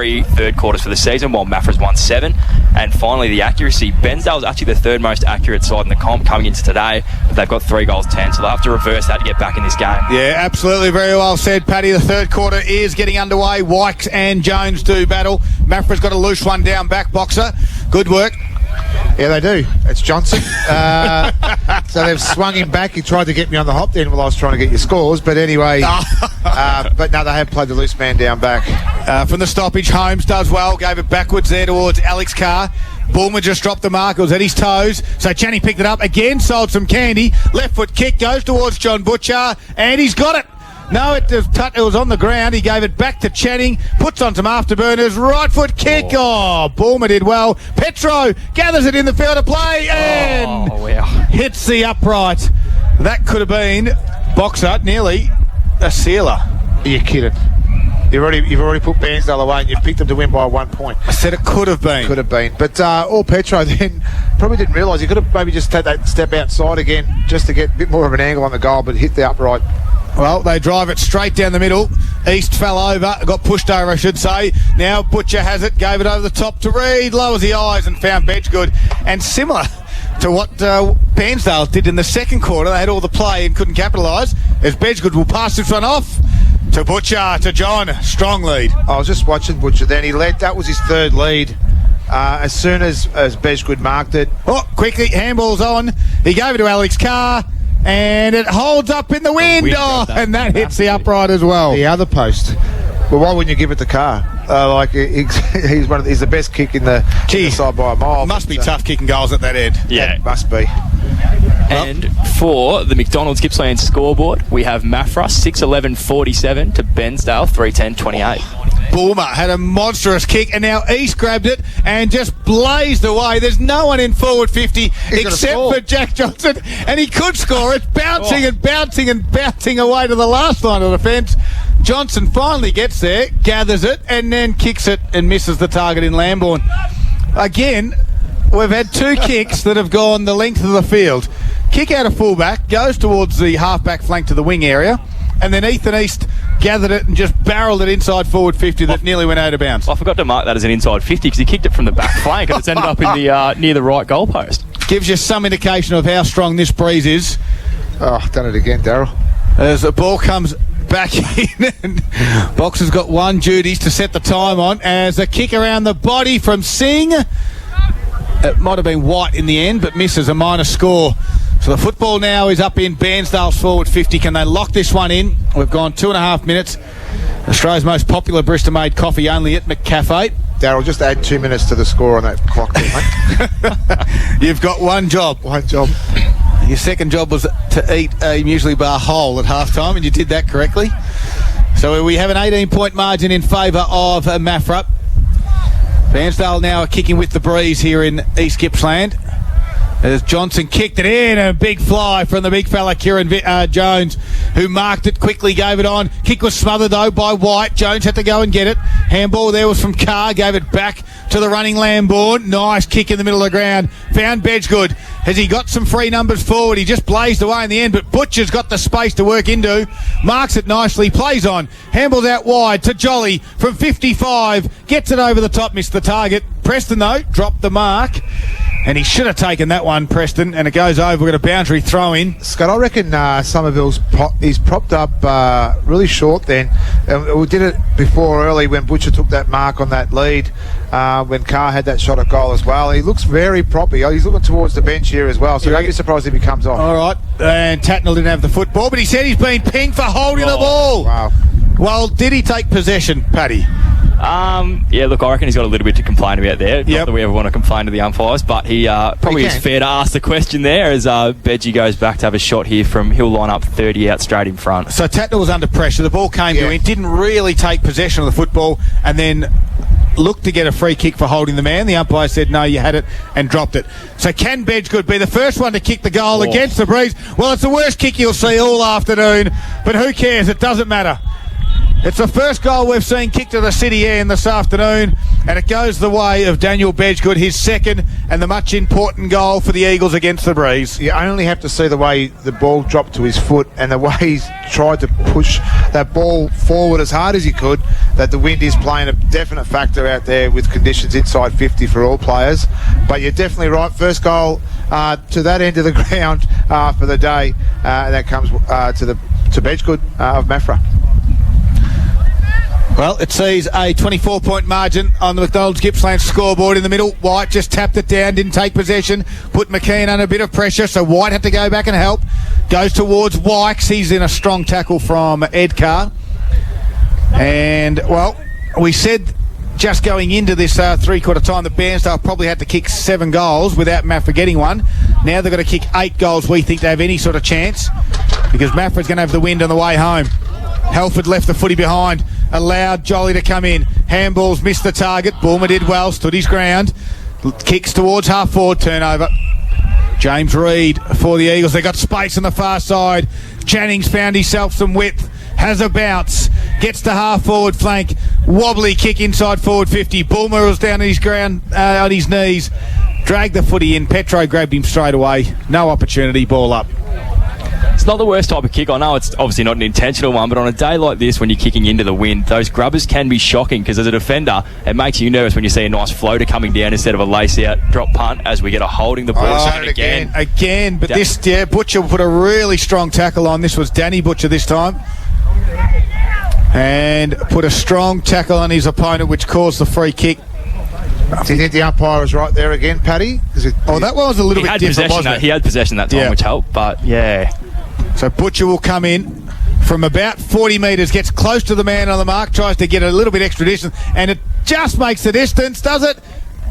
3 third quarters for the season, while Maffra's won 7. And finally, the accuracy. Bensdale's actually the third most accurate side in the comp coming into today. But they've got 3 goals 10, so they'll have to reverse that to get back in this game. Yeah, absolutely. Very well said, Paddy. The third quarter is getting underway. Wykes and Jones do battle. Maffra's got a loose one down back, Boxer. Good work. Yeah, they do. It's Johnson. So they've swung him back. He tried to get me on the hop then while I was trying to get your scores. But anyway, but no, they have played the loose man down back. From the stoppage, Holmes does well. Gave it backwards there towards Alex Carr. Bulmer just dropped the mark. It was at his toes. So Channy picked it up again, sold some candy. Left foot kick goes towards John Butcher. And he's got it. No, it was on the ground. He gave it back to Channing, puts on some afterburners, right foot kick. Oh, Bulmer did well. Petro gathers it in the field of play and hits the upright. That could have been, Boxer, nearly a sealer. Are you kidding? You've already put Bairnsdale away and you've picked them to win by 1 point. I said it could have been. Could have been. But all Petro then probably didn't realise he could have maybe just take that step outside again just to get a bit more of an angle on the goal, but hit the upright. Well, they drive it straight down the middle. East fell over, got pushed over, I should say. Now Butcher has it, gave it over the top to Reid, lowers the eyes and found Bedgegood. And similar to what Bairnsdale did in the second quarter, they had all the play and couldn't capitalise, as Bedgegood will pass this one off to Butcher, to John. Strong lead. I was just watching Butcher then. That was his third lead. As soon as Bedgegood marked it. Oh, quickly, handball's on. He gave it to Alex Carr. And it holds up in the wind. And that hits the upright as well. The other post. Well, why wouldn't you give it to Carr? He's the best kick in the side by a mile. Must be tough kicking goals at that end. Yeah, it must be. And for the McDonald's Gippsland scoreboard, we have Maffra 6-11-47 to Bensdale 3-10-28. Bulmer had a monstrous kick, and now East grabbed it and just blazed away. There's no one in forward 50 except for Jack Johnson, and he could score. It's bouncing and bouncing and bouncing away to the last line of defence. Johnson finally gets there, gathers it, and then kicks it and misses the target in Lambourne. Again, we've had 2 kicks that have gone the length of the field. Kick out of fullback, goes towards the half-back flank to the wing area, and then Ethan East gathered it and just barreled it inside forward 50 that nearly went out of bounds. I forgot to mark that as an inside 50 because he kicked it from the back flank and it's ended up in the near the right goalpost. Gives you some indication of how strong this breeze is. Oh, done it again, Daryl. As the ball comes back in, and Boxer's got one duty to set the time on as a kick around the body from Singh. It might have been White in the end, but misses a minor score. So the football now is up in Bairnsdale's forward 50. Can they lock this one in? We've gone 2.5 minutes. Australia's most popular Bristol-made coffee only at McCafe. Daryl, just add 2 minutes to the score on that clock there, mate. You've got one job. One job. Your second job was to eat a muesli bar whole at half-time, and you did that correctly. So we have an 18-point margin in favour of Maffra. Bairnsdale now are kicking with the breeze here in East Gippsland. As Johnson kicked it in, a big fly from the big fella Kieran Jones, who marked it quickly, gave it on. Kick was smothered though by White. Jones had to go and get it. Handball there was from Carr, gave it back to the running Lambourne. Nice kick in the middle of the ground. Found Bedgegood. Has he got some free numbers forward? He just blazed away in the end, but Butcher's got the space to work into. Marks it nicely, plays on. Handballs out wide to Jolly from 55. Gets it over the top, missed the target. Preston though, dropped the mark. And he should have taken that one, Preston, and it goes over. We've got a boundary throw in. Scott, I reckon Somerville's he's propped up really short then. We did it before early when Butcher took that mark on that lead, when Carr had that shot at goal as well. He looks very proppy. He's looking towards the bench here as well, so don't be surprised if he comes off. All right, and Tatnell didn't have the football, but he said he's been pinged for holding the ball. Wow. Well, did he take possession, Paddy? Yeah, look, I reckon he's got a little bit to complain about there. Yep. Not that we ever want to complain to the umpires, but he probably is fair to ask the question there as Bedgie goes back to have a shot here from he'll line up 30 out straight in front. So Tatnell was under pressure. The ball came to him, didn't really take possession of the football, and then looked to get a free kick for holding the man. The umpire said, no, you had it, and dropped it. So can Bedgegood be the first one to kick the goal against the breeze? Well, it's the worst kick you'll see all afternoon, but who cares? It doesn't matter. It's the first goal we've seen kicked to the City Air this afternoon, and it goes the way of Daniel Bedgood, his second and the much important goal for the Eagles against the Breeze. You only have to see the way the ball dropped to his foot and the way he's tried to push that ball forward as hard as he could, that the wind is playing a definite factor out there with conditions inside 50 for all players. But you're definitely right. First goal to that end of the ground for the day, and that comes to Bedgood of Maffra. Well, it sees a 24-point margin on the McDonald's Gippsland scoreboard in the middle. White just tapped it down, didn't take possession, put McKean under a bit of pressure, so White had to go back and help. Goes towards Wykes. He's in a strong tackle from Edcar. And, well, we said just going into this three-quarter time that Bairnsdale probably had to kick 7 goals without Maffra getting one. Now they've got to kick 8 goals, we think, to have any sort of chance, because Maffra's going to have the wind on the way home. Halford left the footy behind, allowed Jolly to come in. Handballs missed the target. Bulmer did well, stood his ground. Kicks towards half-forward, turnover. James Reid for the Eagles. They got space on the far side. Channing's found himself some width. Has a bounce. Gets to half-forward flank. Wobbly kick inside forward 50. Bulmer was down on his ground, on his knees. Dragged the footy in. Petro grabbed him straight away. No opportunity. Ball up. It's not the worst type of kick. I know it's obviously not an intentional one, but on a day like this when you're kicking into the wind, those grubbers can be shocking, because as a defender, it makes you nervous when you see a nice floater coming down instead of a lace-out drop punt, as we get a holding the ball. Again, but Butcher put a really strong tackle on. This was Danny Butcher this time. And put a strong tackle on his opponent, which caused the free kick. Do you think the umpire was right there again, Paddy? That one was a little bit different, wasn't it? He had possession that time, which helped, but yeah. So Butcher will come in from about 40 metres, gets close to the man on the mark, tries to get a little bit extra distance, and it just makes the distance, does it?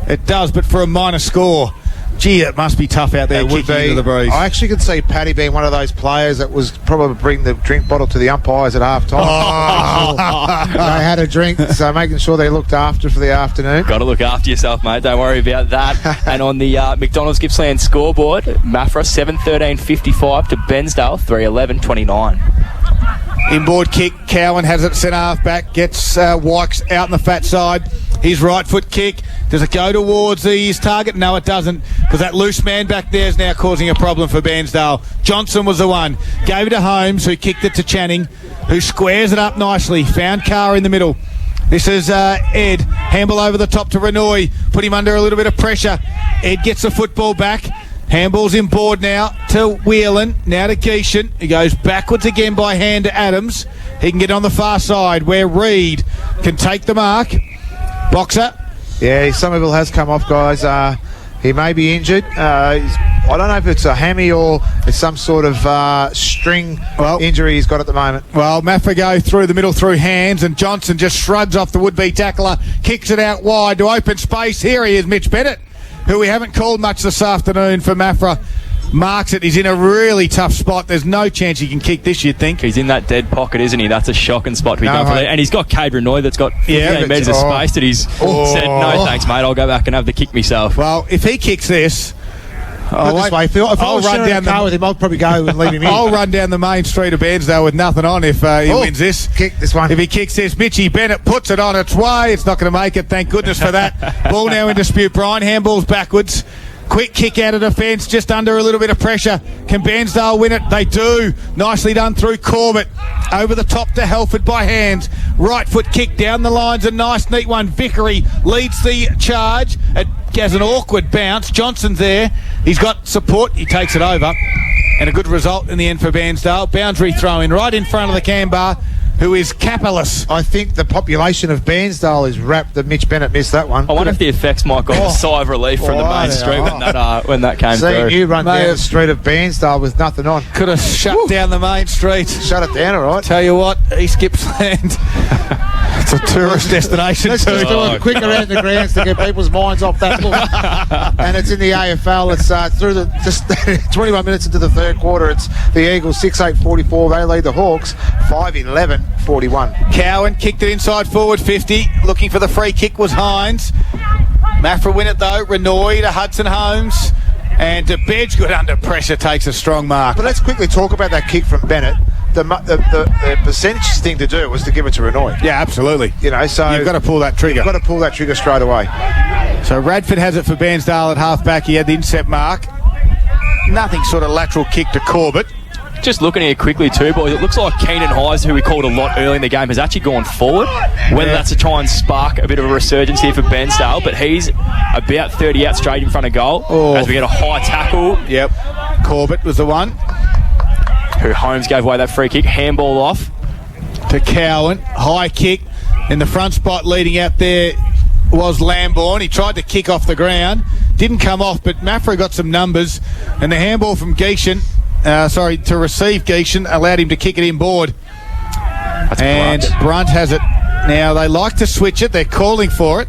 It does, but for a minor score. Gee, it must be tough out there kicking into the Breeze. I actually could see Paddy being one of those players that was probably bring the drink bottle to the umpires at half time. They had a drink, so making sure they looked after for the afternoon. Got to look after yourself, mate. Don't worry about that. And on the McDonald's Gippsland scoreboard, Maffra 7-13-55 to Bairnsdale 3-11-29. Inboard kick. Cowan has it centre half back. Gets Wykes out on the fat side. His right foot kick. Does it go towards his target? No, it doesn't, because that loose man back there is now causing a problem for Bairnsdale. Johnson was the one. Gave it to Holmes, who kicked it to Channing, who squares it up nicely. Found Carr in the middle. This is Ed. Handball over the top to Renoy. Put him under a little bit of pressure. Ed gets the football back. Handball's in board now to Whelan. Now to Geeshan. He goes backwards again by hand to Adams. He can get on the far side where Reid can take the mark. Boxer. Yeah, Somerville has come off, guys. He may be injured. I don't know if it's a hammy or it's some sort of string injury he's got at the moment. Well, Maffra go through the middle through hands, and Johnson just shrugs off the would-be tackler, kicks it out wide to open space. Here he is, Mitch Bennett, who we haven't called much this afternoon for Maffra. Marks it. He's in a really tough spot. There's no chance he can kick this, you'd think. He's in that dead pocket, isn't he? That's a shocking spot to be going for there. And he's got Cade Renoy that's got 15 metres of space that he's said, no thanks, mate, I'll go back and have the kick myself. Well, if he kicks this... If I was run down the car with him, I'd probably go and leave him in. I'll run down the main street of Bairnsdale with nothing on if he wins this. Kick this one. If he kicks this, Mitchy Bennett puts it on its way. It's not going to make it, thank goodness for that. Ball now in dispute. Brian handballs backwards. Quick kick out of defence, just under a little bit of pressure. Can Bairnsdale win it? They do. Nicely done through Corbett. Over the top to Halford by hands. Right foot kick down the lines. A nice, neat one. Vickery leads the charge. It has an awkward bounce. Johnson's there. He's got support. He takes it over. And a good result in the end for Bairnsdale. Boundary throw in right in front of the Canberra, who is capitalist. I think the population of Bairnsdale is wrapped that Mitch Bennett missed that one. I wonder if the effects might got a sigh of relief from the main street when that came through. You run down the street of Bairnsdale with nothing on. Could have shut down the main street. Shut it down, all right. Tell you what, East Gippsland. It's a tourist destination. Let's just do it quick around the grounds to get people's minds off that book. And it's in the AFL. It's through the just 21 minutes into the third quarter. It's the Eagles 6-8-44. They lead the Hawks 5-11-41. Cowan kicked it inside forward 50. Looking for the free kick was Hines. Maffra win it though. Renoy to Hudson Holmes. And Bedgood under pressure takes a strong mark. But let's quickly talk about that kick from Bennett. the percentage thing to do was to give it to Renoy. Yeah, absolutely. You know, so you've got to pull that trigger. You've got to pull that trigger straight away. So Radford has it for Bairnsdale at half-back. He had the intercept mark. Nothing sort of lateral kick to Corbett. Just looking here quickly too, boys, it looks like Keenan Hines, who we called a lot early in the game, has actually gone forward. Whether that's to try and spark a bit of a resurgence here for Bairnsdale, but he's about 30 out straight in front of goal as we get a high tackle. Yep. Corbett was the one. Who Holmes gave away that free kick. Handball off to Cowan. High kick. In the front spot leading out there was Lambourne. He tried to kick off the ground. Didn't come off, but Maffra got some numbers. And the handball from Geishan, to receive Geishan, allowed him to kick it inboard. And Brunt has it. Now, they like to switch it. They're calling for it.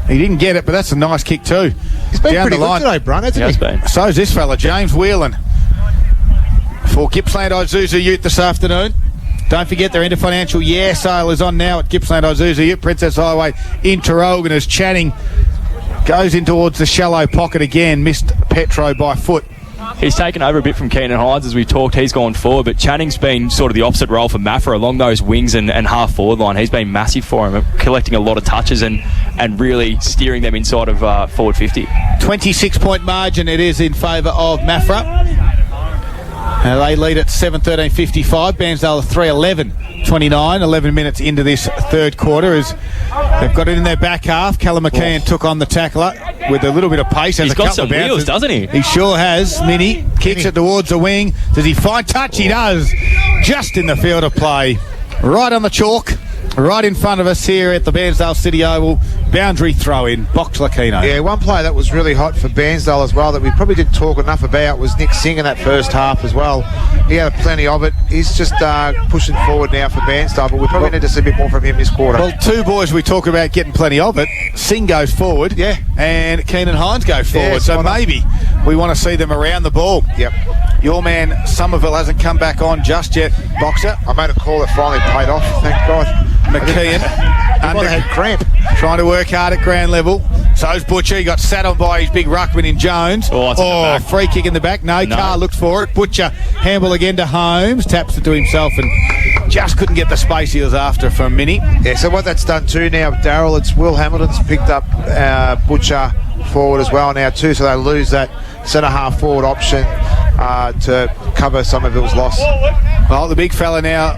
He didn't get it, but that's a nice kick too. He's been pretty good today, Brunt, hasn't he? So's this fella, James Whelan. For Gippsland Isuzu Ute this afternoon. Don't forget their end of financial year sale is on now at Gippsland Isuzu Ute, Princess Highway in Tarogan, as Channing goes in towards the shallow pocket again. Missed Petro by foot. He's taken over a bit from Keenan Hines as we talked. He's gone forward, but Channing's been sort of the opposite role for Maffra along those wings and half forward line. He's been massive for him, collecting a lot of touches and really steering them inside of forward 50. 26-point margin it is in favour of Maffra. They lead at 7:13.55. Bairnsdale 3:11.29. 11 minutes into this third quarter as they've got it in their back half. Callum McKeon took on the tackler with a little bit of pace. He's got some wheels, doesn't he? He sure has. Minnie kicks it towards the wing. Does he find touch? He does. Just in the field of play. Right on the chalk. Right in front of us here at the Bairnsdale City Oval. Boundary throw in. Box Lacino. Yeah, one player that was really hot for Bairnsdale as well that we probably didn't talk enough about was Nick Singh in that first half as well. He had plenty of it. He's just pushing forward now for Bairnsdale, but we probably need to see a bit more from him this quarter. Well, two boys we talk about getting plenty of it. Singh goes forward. Yeah. And Keenan Hines goes forward. Yeah, so maybe we want to see them around the ball. Yep. Your man Somerville hasn't come back on just yet, Boxer. I made a call that finally paid off, thank God. McKeon had cramp. Trying to work hard at ground level. So's Butcher. He got sat on by his big ruckman in Jones. Oh, free kick in the back. No, Carr looks for it. Butcher handball again to Holmes. Taps it to himself and just couldn't get the space he was after from Minnie. Yeah, so what that's done too now, Darryl, it's Will Hamilton's picked up Butcher forward as well now too, so they lose that centre-half forward option to cover Somerville's loss. Well, the big fella now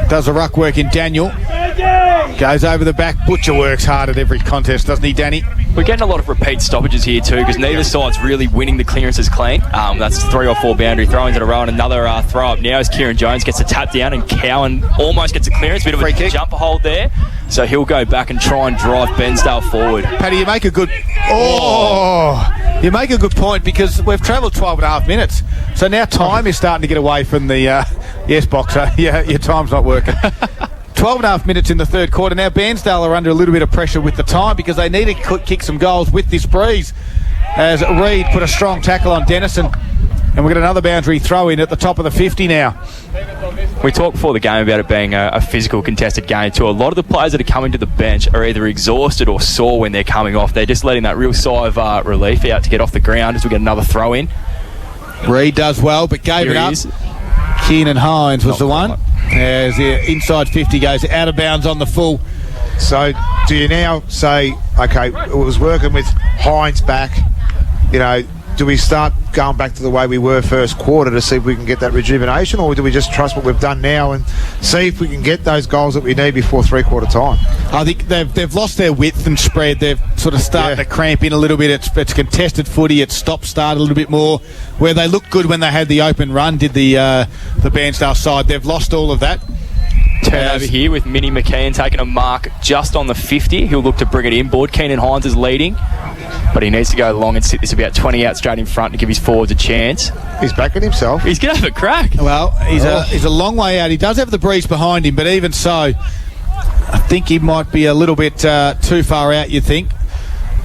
does the ruck work in Daniel. Goes over the back. Butcher works hard at every contest, doesn't he, Danny? We're getting a lot of repeat stoppages here too because neither side's really winning the clearances clean. That's 3 or 4 boundary throw-ins in a row and another throw up now as Kieran Jones gets a tap down and Cowan almost gets a clearance. Bit of a jumper hold there. So he'll go back and try and drive Bairnsdale forward. Paddy, you make a good... You make a good point because we've travelled 12 and a half minutes. So now time is starting to get away from the... yes, Boxer. Yeah, your time's not working. 12 and a half minutes in the third quarter. Now Bairnsdale are under a little bit of pressure with the time because they need to kick some goals with this breeze. As Reid put a strong tackle on Dennison. And we've got another boundary throw in at the top of the 50 now. We talked before the game about it being a physical contested game too. A lot of the players that are coming to the bench are either exhausted or sore when they're coming off. They're just letting that real sigh of relief out to get off the ground as we get another throw in. Reid does well but gave it up. Keenan Hines was the one. As the inside 50 goes out of bounds on the full. So do you now say, okay, it was working with Hines back, you know, do we start going back to the way we were first quarter to see if we can get that rejuvenation, or do we just trust what we've done now and see if we can get those goals that we need before three-quarter time? I think they've lost their width and spread. They've sort of started to cramp in a little bit. It's contested footy. It's stop-start a little bit more. Where they looked good when they had the open run, did the Bairnsdale side. They've lost all of that. Turnover here with Minnie McKeon taking a mark just on the 50. He'll look to bring it inboard. Keenan Hines is leading, but he needs to go long and sit this about 20 out straight in front to give his forwards a chance. He's backing himself. He's going to have a crack. Well, he's a long way out. He does have the breeze behind him, but even so, I think he might be a little bit too far out, you think.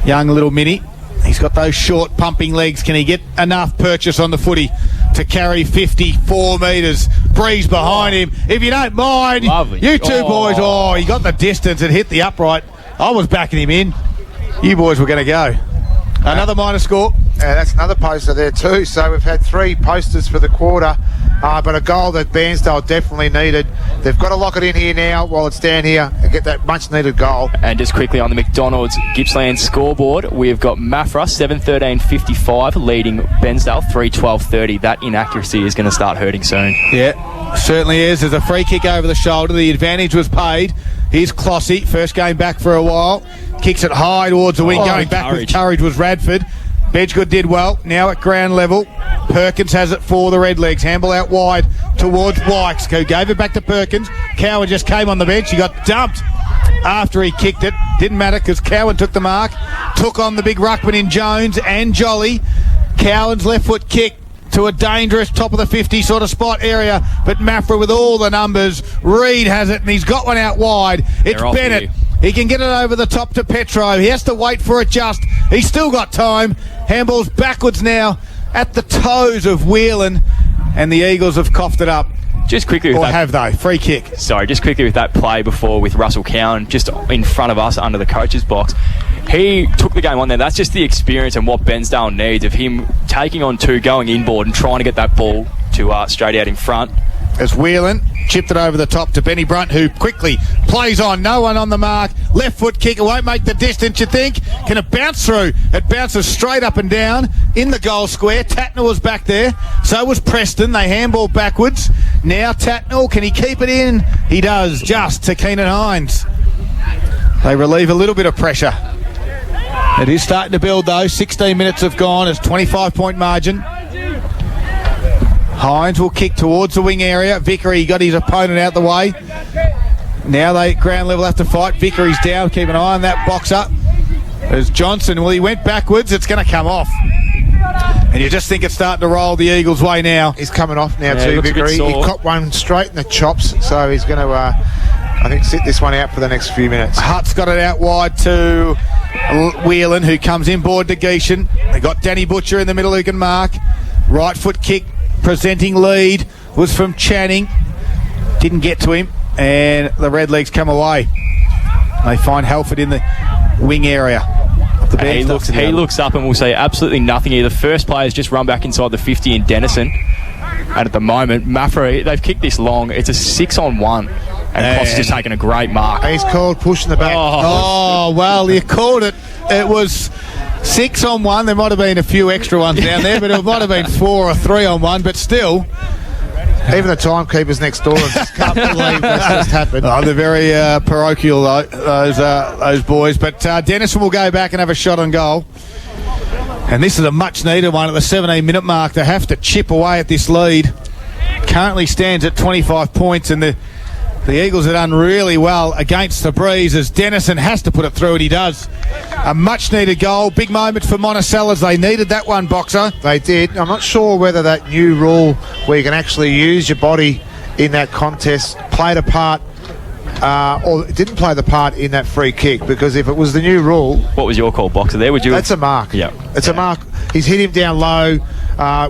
Young little Minnie. He's got those short pumping legs. Can he get enough purchase on the footy to carry 54 metres? Breeze behind him. If you don't mind, lovely. You two boys, he got the distance and hit the upright. I was backing him in. You boys were going to go. Another minor score. That's another poster there too. So we've had 3 posters for the quarter, but a goal that Bairnsdale definitely needed. They've got to lock it in here now while it's down here and get that much needed goal. And just quickly on the McDonald's Gippsland scoreboard, we've got Maffra 7:13.55 leading Bairnsdale 3:12.30. That inaccuracy is going to start hurting soon. Yeah, certainly is. There's a free kick over the shoulder. The advantage was paid. Here's Clossy, first game back for a while. Kicks it high towards the wing, going back with courage was Radford. Bedgood did well. Now at ground level, Perkins has it for the Redlegs. Handball out wide towards Wykes, who gave it back to Perkins. Cowan just came on the bench. He got dumped after he kicked it. Didn't matter because Cowan took the mark. Took on the big ruckman in Jones and Jolly. Cowan's left foot kick to a dangerous top of the 50 sort of spot area, but Maffra with all the numbers. Reed has it and he's got one out wide. It's Bennett. He can get it over the top to Petro. He has to wait for it just. He's still got time. Handball's backwards now at the toes of Whelan, and the Eagles have coughed it up. Just quickly with or that, have they? Free kick. Sorry, just quickly with that play before with Russell Cowan just in front of us under the coach's box. He took the game on there. That's just the experience and what Bairnsdale needs of him taking on 2, going inboard and trying to get that ball to straight out in front. As Whelan chipped it over the top to Benny Brunt, who quickly plays on. No one on the mark. Left foot kick. It won't make the distance, you think. Can it bounce through? It bounces straight up and down in the goal square. Tatnall was back there. So was Preston. They handball backwards. Now Tatnall. Can he keep it in? He does, just to Keenan Hines. They relieve a little bit of pressure. It is starting to build though. 16 minutes have gone. It's 25-point margin. Hines will kick towards the wing area. Vickery got his opponent out the way. Now they ground level have to fight. Vickery's down. Keep an eye on that boxer. There's Johnson. Well, he went backwards. It's going to come off. And you just think it's starting to roll the Eagles' way now. He's coming off now too, Vickery. He caught one straight in the chops, so he's going to, I think, sit this one out for the next few minutes. Hutt's got it out wide to Whelan, who comes inboard to Geishan. They got Danny Butcher in the middle who can mark. Right foot kick. Presenting lead was from Channing. Didn't get to him, and the Redlegs come away. They find Halford in the wing area. He looks up and will say absolutely nothing here. The first player's just run back inside the 50 in Denison. And at the moment, Maffra, they've kicked this long. It's a 6-on-1. And Costa's just taken a great mark. He's called pushing the back. Oh, well, you called it. It was 6-on-1. There might have been a few extra ones down there, but it might have been 4 or 3-on-1. But still, even the timekeepers next door just can't believe that's just happened. Oh, they're very parochial, those boys. But Denison will go back and have a shot on goal. And this is a much-needed one at the 17-minute mark. They have to chip away at this lead. Currently stands at 25 points, and the Eagles have done really well against the breeze as Denison has to put it through, and he does. A much-needed goal. Big moment for Monticello's. They needed that one, Boxer. They did. I'm not sure whether that new rule where you can actually use your body in that contest played a part or it didn't play the part in that free kick, because if it was the new rule... What was your call, Boxer, there? That's a mark. Yeah. It's a mark. He's hit him down low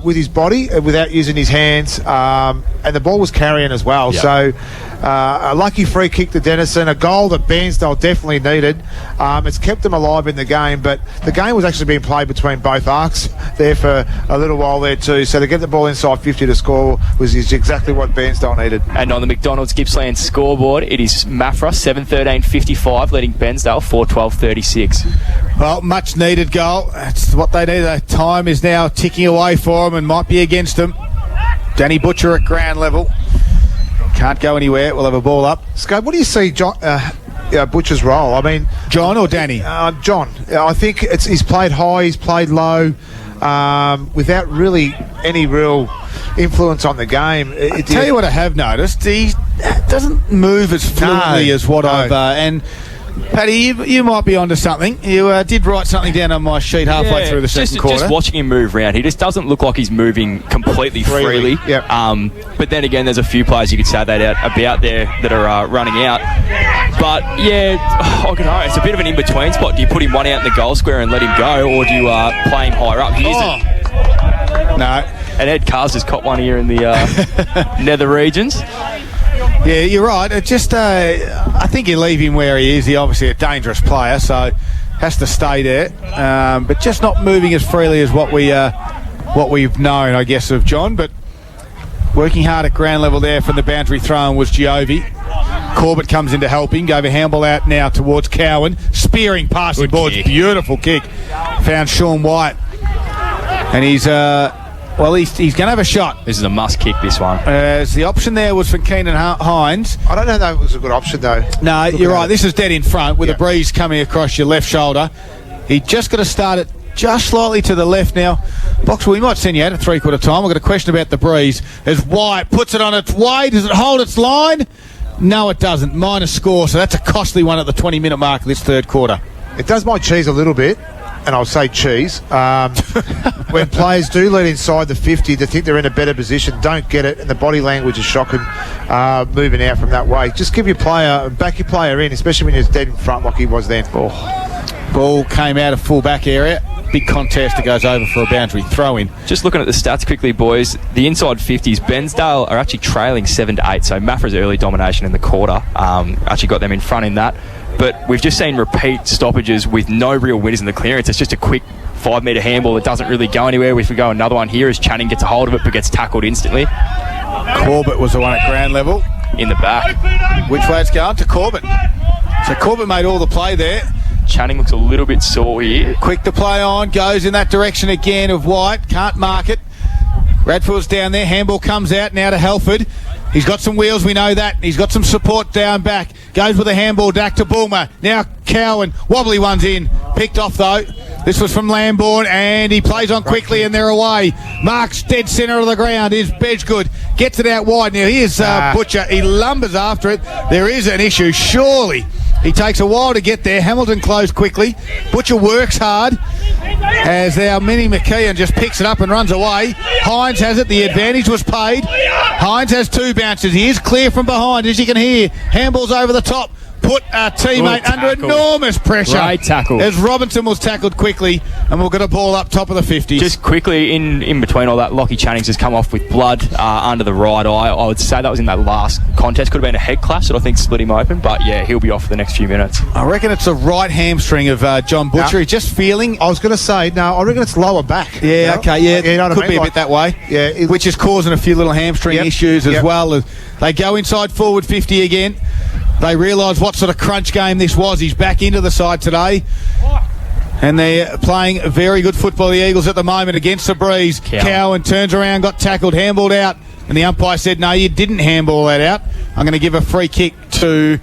with his body without using his hands, and the ball was carrying as well. Yep. So a lucky free kick to Denison, a goal that Bairnsdale definitely needed. It's kept them alive in the game, but the game was actually being played between both arcs there for a little while there too. So to get the ball inside 50 to score was exactly what Bairnsdale needed. And on the McDonald's Gippsland scoreboard, it is Maffra 7:13.55 leading Bairnsdale 4:12.36. Well, much needed goal. That's what they need. The time is now ticking away for them and might be against them. Danny Butcher at ground level. Can't go anywhere. We'll have a ball up. Scope, what do you see John, Butcher's role? I mean, John or Danny? John. I think he's played high, he's played low, without really any real influence on the game. I tell you what I have noticed. He doesn't move as fluently as what I've... and Paddy, you might be onto something. You did write something down on my sheet halfway through the second quarter. Just watching him move around, he just doesn't look like he's moving completely freely. Yep. But then again, there's a few players you could say that about there that are running out. But yeah, I don't know. It's a bit of an in-between spot. Do you put him one out in the goal square and let him go, or do you play him higher up? No. And Ed Carr's just caught one here in the nether regions. Yeah, you're right. It just, I think you leave him where he is. He's obviously a dangerous player, so has to stay there, but just not moving as freely as what we've known, I guess, of John. But working hard at ground level there from the boundary throw was Giovi. Corbett comes in to help him. Gave a handball out now towards Cowan. Spearing passing boards. Beautiful kick. Found Sean White. And he's going to have a shot. This is a must kick, this one. The option there was for Keenan Hines. I don't know if it was a good option, though. No, you're right. This is dead in front with a breeze coming across your left shoulder. He just got to start it just slightly to the left now. Box, we might send you out at three-quarter time. I've got a question about the breeze. As White puts it on its way, does it hold its line? No, it doesn't. Minus score, so that's a costly one at the 20-minute mark of this third quarter. It does my cheese a little bit, and I'll say cheese. When players do lead inside the 50 to think they're in a better position, don't get it, and the body language is shocking moving out from that way. Just give your player, back your player in, especially when he's dead in front like he was then. Ball came out of full-back area. Big contest that goes over for a boundary throw-in. Just looking at the stats quickly, boys, the inside 50s, Bensdale are actually trailing 7-8, so Maffra's early domination in the quarter actually got them in front in that. But we've just seen repeat stoppages with no real winners in the clearance. It's just a quick 5-metre handball that doesn't really go anywhere. If we go another one here as Channing gets a hold of it but gets tackled instantly. Corbett was the one at ground level. In the back. Which way it's going? To Corbett. So Corbett made all the play there. Channing looks a little bit sore here. Quick to play on, goes in that direction again of White, can't mark it. Radford's down there, handball comes out now to Halford. He's got some wheels, we know that. He's got some support down back. Goes with a handball back to Bulmer. Now Cowan, wobbly one's in. Picked off though. This was from Lambourne and he plays on quickly and they're away. Marks dead centre of the ground is Bedgegood. Gets it out wide. Now here's Butcher. He lumbers after it. There is an issue, surely. He takes a while to get there. Hamilton closed quickly. Butcher works hard as our Minnie McKeon just picks it up and runs away. Hines has it. The advantage was paid. Hines has two bounces. He is clear from behind, as you can hear. Handballs over the top. Put our teammate under enormous pressure. Great tackle. As Robinson was tackled quickly, and we'll get a ball up top of the 50s. Just quickly, in between all that, Lockie Channing's has come off with blood under the right eye. I would say that was in that last contest. Could have been a head clash that I think split him open, but yeah, he'll be off for the next few minutes. I reckon it's a right hamstring of John Butcher. He's just feeling... I was going to say, no, I reckon it's lower back. Yeah, okay, yeah. You know what could I mean? be a bit that way. Yeah. Which is causing a few little hamstring issues as well. They go inside forward 50 again. They realise what sort of crunch game this was. He's back into the side today. And they're playing very good football, the Eagles, at the moment against the breeze. Cowan turns around, got tackled, handballed out. And the umpire said, no, you didn't handball that out. I'm going to give a free kick to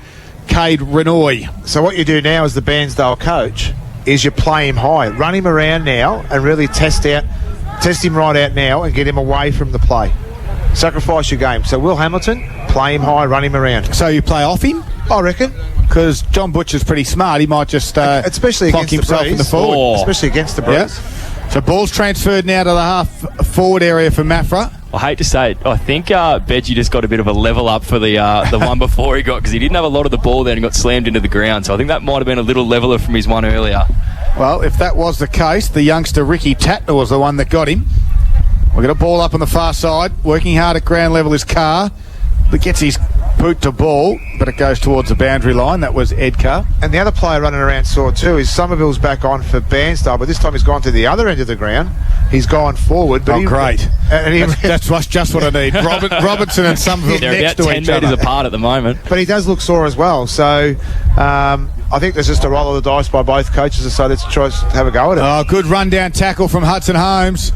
Cade Renoy. So what you do now as the Bairnsdale coach is you play him high. Run him around now and really test him right out now and get him away from the play. Sacrifice your game. So Will Hamilton, play him high, run him around. So you play off him? I reckon. Because John Butcher's pretty smart. He might just especially plonk against himself the in the breeze. forward. Especially against the breeze. Yeah. So ball's transferred now to the half forward area for Maffra. I hate to say it, I think Bedgie just got a bit of a level up for the one before he got, because he didn't have a lot of the ball then and got slammed into the ground. So I think that might have been a little leveler from his one earlier. Well, if that was the case, the youngster Ricky Tatner was the one that got him. We've got a ball up on the far side. Working hard at ground level is Carr. That gets his boot to ball, but it goes towards the boundary line. That was Ed Carr. And the other player running around saw too is Somerville's back on for Bairnsdale, but this time he's gone to the other end of the ground. He's gone forward. But great. That's just what I need. Robinson and Somerville they're next about to 10 each other. metres apart at the moment. But he does look sore as well. So I think there's just a roll of the dice by both coaches. So let's try to have a go at it. Oh, good run-down tackle from Hudson Holmes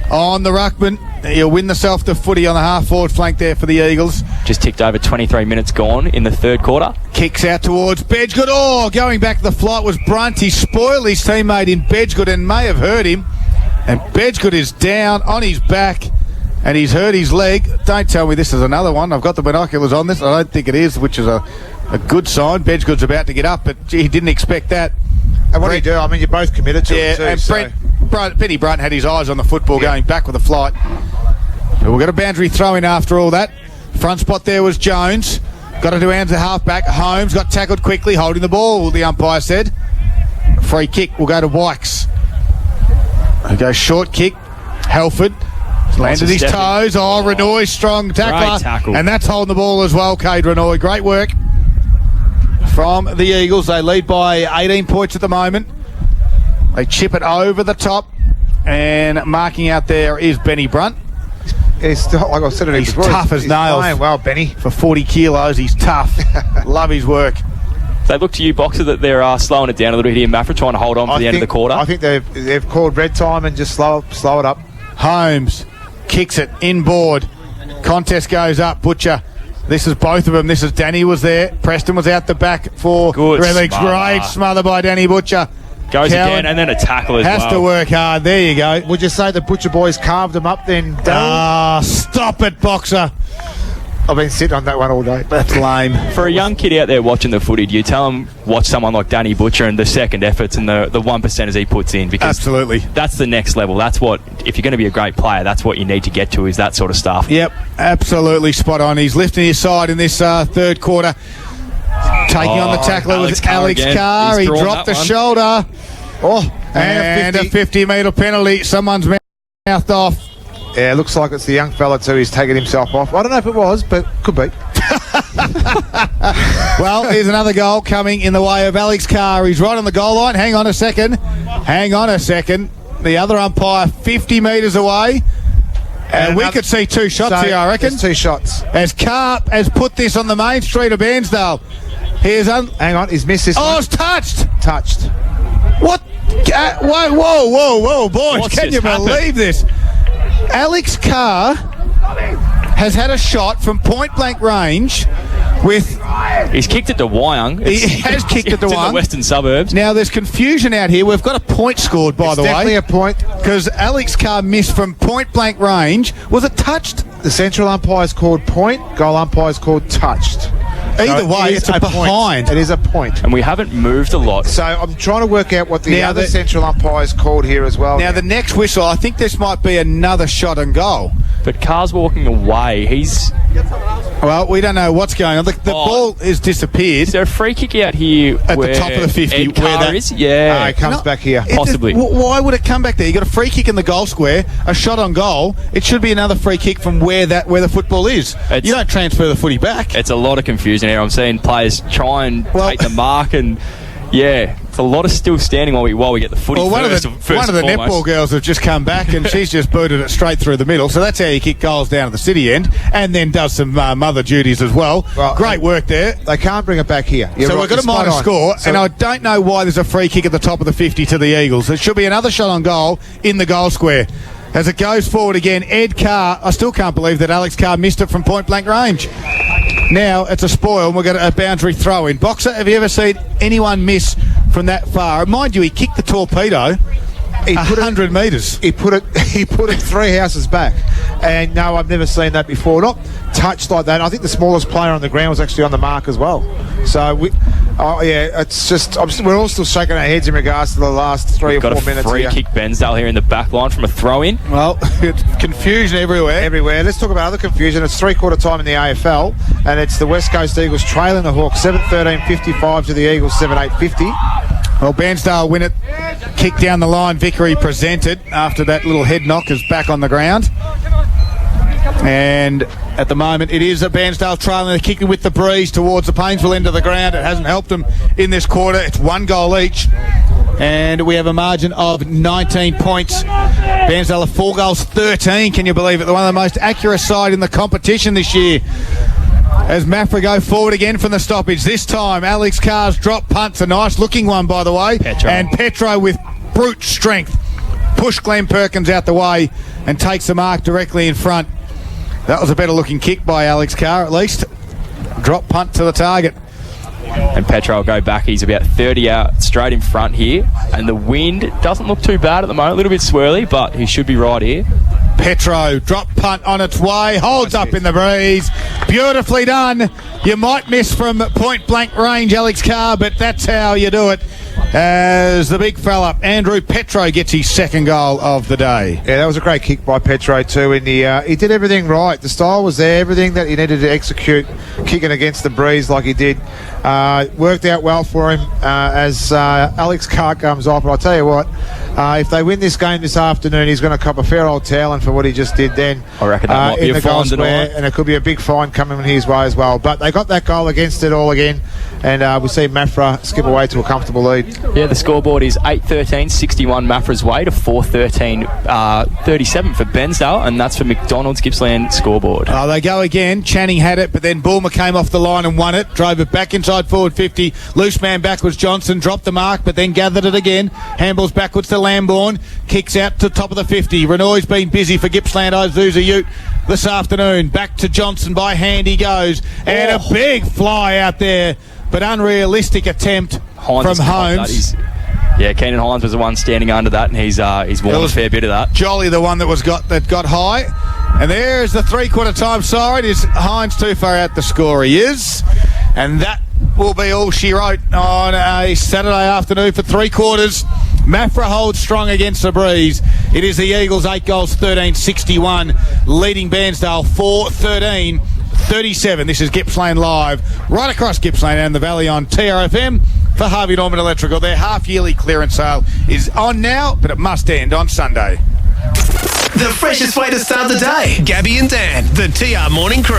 on the ruckman. He'll win himself the footy on the half-forward flank there for the Eagles. Just ticked over 23 minutes gone in the third quarter. Kicks out towards Bedgegood. Oh, going back the flight was Brunt. He spoiled his teammate in Bedgegood and may have hurt him. And Bedgegood is down on his back and he's hurt his leg. Don't tell me this is another one. I've got the binoculars on this. I don't think it is, which is a good sign. Bedgegood's about to get up, but he didn't expect that. And what do you do? I mean, you're both committed to it too. And Benny Brunt had his eyes on the football going back with the flight. But we've got a boundary throw in after all that. Front spot there was Jones. Got it to hands the half-back. Holmes got tackled quickly, holding the ball, the umpire said. Free kick will go to Wykes. He goes short kick. Halford landed his toes. Oh, Renoy, strong tackler. Tackle. And that's holding the ball as well, Cade Renoy. Great work from the Eagles. They lead by 18 points at the moment. They chip it over the top, and marking out there is Benny Brunt. He's still, like I said, He's tough as nails. Playing well, Benny. For 40 kilos, he's tough. Love his work. They look to you, Boxer, that they're slowing it down a little bit here. Maffra trying to hold on for the end of the quarter. I think they've called red time and just slow it up. Holmes kicks it inboard. Contest goes up. Butcher. This is both of them. This is Danny was there. Preston was out the back for Good Relics. smother. Great smother by Danny Butcher. Goes Cowan again, and then a tackle as has well. to work hard. There you go. Would you say the Butcher boys carved them up then, Dale? Ah, stop it, Boxer. I've been sitting on that one all day. That's lame. For a young kid out there watching the footy, do you tell him watch someone like Danny Butcher and the second efforts and the 1%ers he puts in? Because Absolutely. that's the next level. That's what, if you're going to be a great player, that's what you need to get to, is that sort of stuff. Yep, absolutely spot on. He's lifting his side in this third quarter. Taking on the tackler was Alex again. Carr. He's He drawn dropped the that one. shoulder. Oh, And a 50-metre penalty. Someone's mouthed off. yeah, looks like it's the young fella too. He's taking himself off. I don't know if it was, but could be. Well, here's another goal coming in the way of Alex Carr. He's right on the goal line. Hang on a second. The other umpire 50 metres away. And we could see two shots here, I reckon. There's two shots. As Carr has put this on the main street of Bairnsdale. Hang on, he's missed this Oh, one. it's touched. Touched. What? Whoa, boys. What's Can just you happened? believe this? Alex Carr has had a shot from point-blank range with... He's kicked it to Wyong. He has kicked it to It's in Wyong. the western suburbs. Now, there's confusion out here. We've got a point scored, by the Definitely way. a point. Because Alex Carr missed from point-blank range. Was it touched? The central umpire's called point. Goal umpire's called touched. Either So way, it is it's a point. behind. It is a point. And we haven't moved a lot. So I'm trying to work out what the Now other the- central umpire's called here as well. Now, the next whistle, I think this might be another shot and goal. But Carr's walking away. He's... Well, we don't know what's going on. The ball has disappeared. Is there a free kick out here At the where top of the 50, Ed where Carr that- is? Yeah. It comes back here. Possibly. Why would it come back there? You got a free kick in the goal square, a shot on goal. It should be another free kick from where the football is. You don't transfer the footy back. It's a lot of confusion here. I'm seeing players try and Well- take the mark, and it's a lot of still standing while we get the footy. Well, one of first the and foremost. netball girls have just come back, and she's just booted it straight through the middle. So that's how you kick goals down at the city end, and then does some mother duties as well. Great work there. They can't bring it back here. You're So right, we've got you're a minor spot on. score, So and I don't know why there's a free kick at the top of the 50 to the Eagles. It should be another shot on goal in the goal square. As it goes forward again, Ed Carr, I still can't believe that Alex Carr missed it from point-blank range. Now it's a spoil, and we've got a boundary throw in. Boxer, have you ever seen anyone miss from that far? Mind you, he kicked the torpedo He put 100 metres. He put it 3 houses back, and no, I've never seen that before. Not touched like that. I think the smallest player on the ground was actually on the mark as well. So it's just we're all still shaking our heads in regards to the last 3 We've or got 4 a minutes free here. kick Bensdale here in the back line from a throw-in. Well, it's confusion everywhere. Everywhere. Let's talk about other confusion. It's three-quarter time in the AFL, and it's the West Coast Eagles trailing the Hawks 7-13-55 to the Eagles 7-8-50. Well, Bairnsdale win it. Kick down the line. Vickery presented after that little head knock is back on the ground. And at the moment, it is a Bairnsdale trailing. They're kicking with the breeze towards the Painesville end of the ground. It hasn't helped them in this quarter. It's 1 goal each. And we have a margin of 19 points. Bairnsdale are 4 goals, 13. Can you believe it? They're one of the most accurate side in the competition this year. As Maffra go forward again from the stoppage. This time, Alex Carr's drop punt's a nice looking one, by the way. Petro. And Petro with brute strength push Glenn Perkins out the way and takes the mark directly in front. That was a better looking kick by Alex Carr, at least. Drop punt to the target. And Petro will go back. He's about 30 out straight in front here. And the wind doesn't look too bad at the moment. A little bit swirly, but he should be right here. Petro, drop punt on its way, holds up in the breeze. Beautifully done. You might miss from point blank range, Alex Carr, but that's how you do it. As the big fella, Andrew Petro, gets his second goal of the day. Yeah, that was a great kick by Petro too. He did everything right. The style was there, everything that he needed to execute, kicking against the breeze like he did. Worked out well for him as Alex Carr comes off. And I'll tell you what, If they win this game this afternoon, he's going to cop a fair old towel for what he just did then. I reckon that might be in a the goal fine square, tonight. and it could be a big fine coming his way as well. But they got that goal against it all again, and we see Maffra skip away to a comfortable lead. Yeah, the scoreboard is 8-13, 61 Maffra's way to 4-13, 37 for Bensdale, and that's for McDonald's Gippsland scoreboard. Oh, they go again. Channing had it, but then Bulmer came off the line and won it. Drove it back inside forward 50. Loose man backwards. Johnson dropped the mark, but then gathered it again. Handballs backwards to Lambourne. Kicks out to the top of the 50. Renoy's been busy for Gippsland Isuzu Ute this afternoon. Back to Johnson by hand he goes. And a big fly out there, but unrealistic attempt from Holmes. Yeah, Keenan Hines was the one standing under that, and he's won a fair bit of that. Jolly, the one that got high. And there's the three-quarter time siren. Is Hines too far out to score? He is. And that will be all she wrote on a Saturday afternoon for three quarters. Maffra holds strong against the breeze. It is the Eagles 8 goals 13-61, leading Bairnsdale 4-13-37. This is Gippsland Live, right across Gippsland and the Valley on TRFM for Harvey Norman Electrical. Their half-yearly clearance sale is on now, but it must end on Sunday. The freshest way to start the day. Gabby and Dan, the TR Morning Crew.